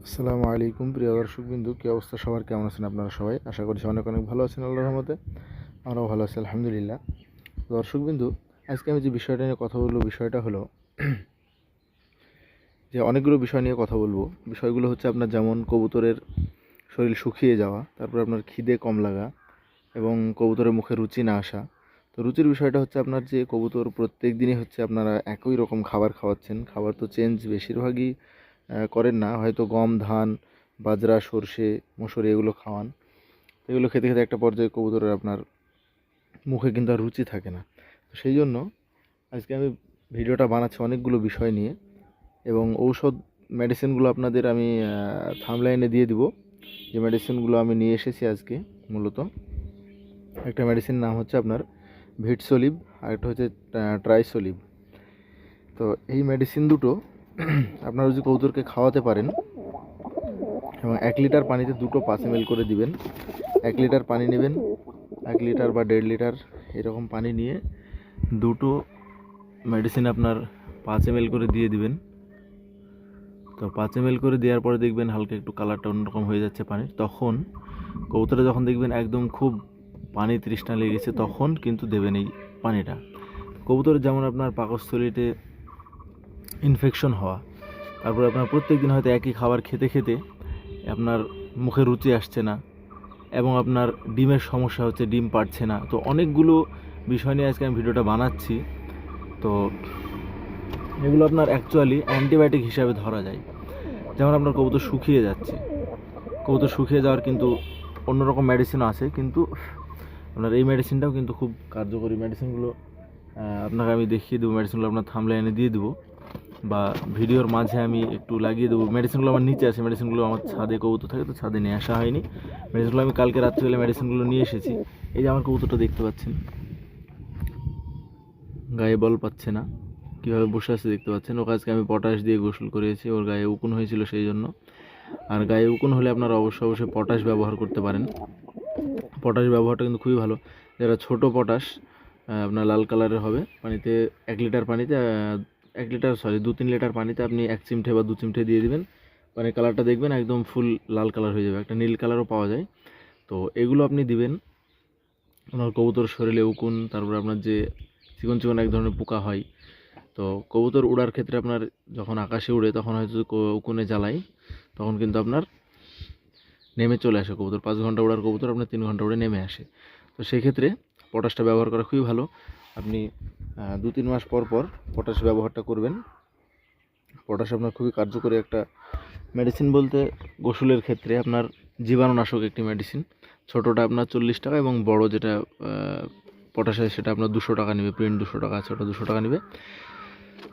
আসসালামু আলাইকুম প্রিয় দর্শকবৃন্দু, কী অবস্থা সবার? কেমন আছেন আপনারা সবাই? আশা করছি অনেক অনেক ভালো আছেন আল্লাহর রহমতে। আমরাও ভালো আছি আলহামদুলিল্লাহ। দর্শকবৃন্দু, আজকে আমি যে বিষয়টা নিয়ে কথা বলবো, বিষয়টা হলো যে অনেকগুলো বিষয় নিয়ে কথা বলবো। বিষয়গুলো হচ্ছে আপনার যেমন কবুতরের শরীর শুকিয়ে যাওয়া, তারপর আপনার খিদে কম লাগা এবং কবুতরের মুখে রুচি না আসা। তো রুচির বিষয়টা হচ্ছে আপনার যে কবুতর প্রত্যেক দিনই হচ্ছে আপনারা একই রকম খাবার খাওয়াচ্ছেন, খাবার তো চেঞ্জ বেশিরভাগই করেন না, হয়তো গম, ধান, বাজরা, সর্ষে, মসুরি এগুলো খাওয়ান। এগুলো খেতে খেতে একটা পর্যায়ে কবুতরের আপনার মুখে কিন্তু আর রুচি থাকে না। তো সেই জন্য আজকে আমি ভিডিওটা বানাচ্ছি অনেকগুলো বিষয় নিয়ে, এবং ঔষধ মেডিসিনগুলো আপনাদের আমি থাম্বনেইলে দিয়ে দিব। যে মেডিসিনগুলো আমি নিয়ে এসেছি আজকে, মূলত একটা মেডিসিন নাম হচ্ছে আপনার ভিটসোলিভ, আর একটা হচ্ছে ট্রাইসোলিভ। তো এই মেডিসিন দুটো আপনারা যদি কবুতরকে খাওয়াতে পারেন, এবং 1 লিটার পানিতে দুটো 5 ml করে দিবেন। 1 লিটার পানি নেবেন, 1 লিটার বা 1.5 লিটার এরকম পানি নিয়ে দুটো মেডিসিন আপনার 5 ml করে দিয়ে দিবেন। তো 5 ml করে দেওয়ার পরে দেখবেন হালকা একটু কালারটা অন্যরকম হয়ে যাচ্ছে পানির। তখন কবুতরে যখন দেখবেন একদম খুব পানি তৃষ্ণা লেগেছে, তখন কিন্তু দেবেন এই পানিটা। কবুতরের যেমন আপনার পাকস্থলীতে ইনফেকশন হওয়া, তারপরে আপনার প্রত্যেক দিন হয়তো একই খাবার খেতে খেতে আপনার মুখে রুচি আসছে না, এবং আপনার ডিমের সমস্যা হচ্ছে, ডিম পাড়ছে না। তো অনেকগুলো বিষয় নিয়ে আজকে আমি ভিডিওটা বানাচ্ছি। তো এগুলো আপনার অ্যাকচুয়ালি অ্যান্টিবায়োটিক হিসাবে ধরা যায়। যেমন আপনার কবুতর শুকিয়ে যাচ্ছে, কবুতর শুকিয়ে যাওয়ার কিন্তু অন্যরকম মেডিসিনও আছে, কিন্তু আপনার এই মেডিসিনটাও কিন্তু খুব কার্যকরী। মেডিসিনগুলো আপনাকে আমি দেখিয়ে দেবো, মেডিসিনগুলো আপনার থাম্বনেইলে দিয়ে দেবো বা ভিডিওর মাঝে আমি একটু লাগিয়ে দেবো। মেডিসিনগুলো আমার নিচে আছে, মেডিসিনগুলো আমার ছাদে কবুতর থাকে, তো ছাদে নিয়ে আসা হয়নি। মেডিসিনগুলো আমি কালকে রাত্রিবেলা মেডিসিনগুলো নিয়ে এসেছি। এই যে আমার কবুতরটা দেখতে পাচ্ছেন, গায়ে বল পাচ্ছে না, কীভাবে বসে আছে দেখতে পাচ্ছেন। ওকে আজকে আমি পটাশ দিয়ে গোসল করিয়েছি, ওর গায়ে উকুন হয়েছিল সেই জন্য। আর গায়ে উকুন হলে আপনারা অবশ্যই পটাশ ব্যবহার করতে পারেন। পটাশ ব্যবহারটা কিন্তু খুবই ভালো। যারা ছোট পটাশ আপনার লাল কালারের হবে, পানিতে 1 লিটার পানিতে 2-3 লিটার পানিতে আপনি 1 চিমটে বা 2 চিমটে দিয়ে দিবেন। মানে কালারটা দেখবেন একদম ফুল লাল কালার হয়ে যাবে, একটা নীল কালারও পাওয়া যায়। তো এগুলো আপনি দিবেন। আপনার কবুতর শরীরে উকুন, তারপরে আপনার যে চিকন চিকন এক ধরনের পোকা হয়, তো কবুতর উড়ার ক্ষেত্রে আপনার যখন আকাশে উড়ে তখন হয়তো উকুনে জ্বালায়, তখন কিন্তু আপনার নেমে চলে আসে কবুতর। 5 ঘন্টা উড়ার কবুতর আপনার 3 ঘন্টা উড়ে নেমে আসে। তো সেক্ষেত্রে পটাশটা ব্যবহার করা খুবই ভালো। আপনি 2-3 মাস পর পর পটাশ ব্যবহারটা করবেন। পটাশ আপনার খুবই কার্যকরী একটা মেডিসিন। বলতে গোসলের ক্ষেত্রে আপনার জীবাণুনাশক একটি মেডিসিন। ছোটোটা আপনার 40 টাকা, এবং বড় যেটা পটাশ আছে সেটা আপনার 200 টাকা নেবে। প্রিন্ট 200 টাকা আছে, ওটা 200 টাকা নেবে।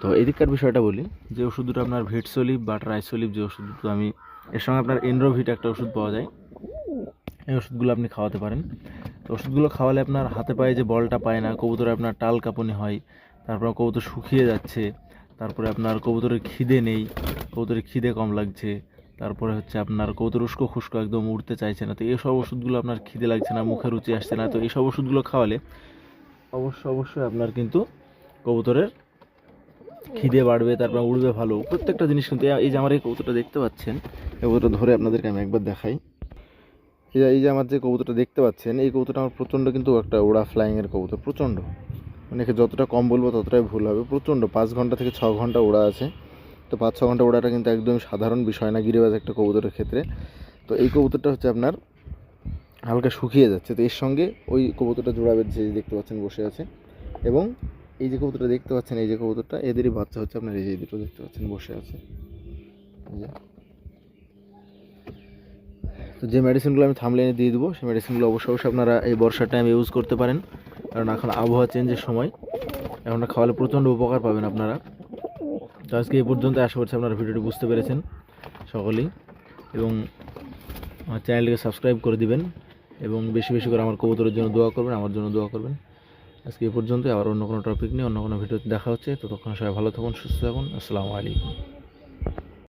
তো এদিককার বিষয়টা বলি, যে ওষুধ দুটো আপনার ভিটসোলিভ বা ট্রাইসোলিভ, যে ওষুধ দুটো আমি, এর সঙ্গে আপনার এন্ড্রোভিট একটা ওষুধ পাওয়া যায়, এই ওষুধগুলো আপনি খাওয়াতে পারেন। তো ওষুধগুলো খাওয়ালে আপনার হাতে পায়ে যে বলটা পায় না, কবুতরে আপনার টাল কাঁপুনি হয়, তারপর কবুতর শুকিয়ে যাচ্ছে, তারপরে আপনার কবুতরের খিদে নেই, কবুতরের খিদে কম লাগছে, তারপরে হচ্ছে আপনার কবুতর উস্কো খুস্কো একদম উঠতে চাইছে না, তো এইসব ওষুধগুলো আপনার খিদে লাগছে না, মুখে রুচি আসছে না, তো এইসব ওষুধগুলো খাওয়ালে অবশ্যই আপনার কিন্তু কবুতরের খিদে বাড়বে, তারপর উড়বে ভালো। প্রত্যেকটা জিনিস কিন্তু, এই যে আমার এই কবুতরটা দেখতে পাচ্ছেন, এই কবুতরটা ধরে আপনাদেরকে আমি একবার দেখাই। এই যে আমার যে কবুতরটা দেখতে পাচ্ছেন, এই কবুতরটা আমার প্রচণ্ড কিন্তু একটা ওড়া ফ্লাইংয়ের কবুতর, প্রচণ্ড, মানে যতটা কম বলবো ততটাই ভুল হবে। প্রচণ্ড 5 ঘন্টা থেকে 6 ঘন্টা ওড়া আছে। তো 5-6 ঘন্টা ওড়াটা কিন্তু একদম সাধারণ বিষয় না গিরিবাজ একটা কবুতরের ক্ষেত্রে। তো এই কবুতরটা হচ্ছে আপনার হালকা শুকিয়ে যাচ্ছে, তো এর সঙ্গে ওই কবুতরটা জোড়াবে যে দেখতে পাচ্ছেন বসে আছে, এবং এই যে কবুতরটা দেখতে পাচ্ছেন, এই যে কবুতরটা, এদেরই বাচ্চা হচ্ছে আপনার এই যে দুটো দেখতে পাচ্ছেন বসে আছে। তো যে মেডিসিনগুলো আমি থাম্বনেইলে দিয়ে দেবো, সেই মেডিসিনগুলো অবশ্যই আপনারা এই বর্ষার টাইমে ইউজ করতে পারেন, কারণ এখন আবহাওয়া চেঞ্জের সময়, এখন খাওয়ালে প্রচণ্ড উপকার পাবেন আপনারা। তো আজকে এই পর্যন্ত, আশা করছি আপনারা ভিডিওটি বুঝতে পেরেছেন সকলেই, এবং আমার চ্যানেলটিকে সাবস্ক্রাইব করে দিবেন, এবং বেশি বেশি করে আমার কবুতরের জন্য দোয়া করবেন, আমার জন্য দোয়া করবেন। আজকে এই পর্যন্তই, আবার অন্য কোনো টপিক নিয়ে অন্য কোনো ভিডিওতে দেখা হচ্ছে। ততক্ষণ সবাই ভালো থাকুন, সুস্থ থাকুন। আসসালামু আলাইকুম।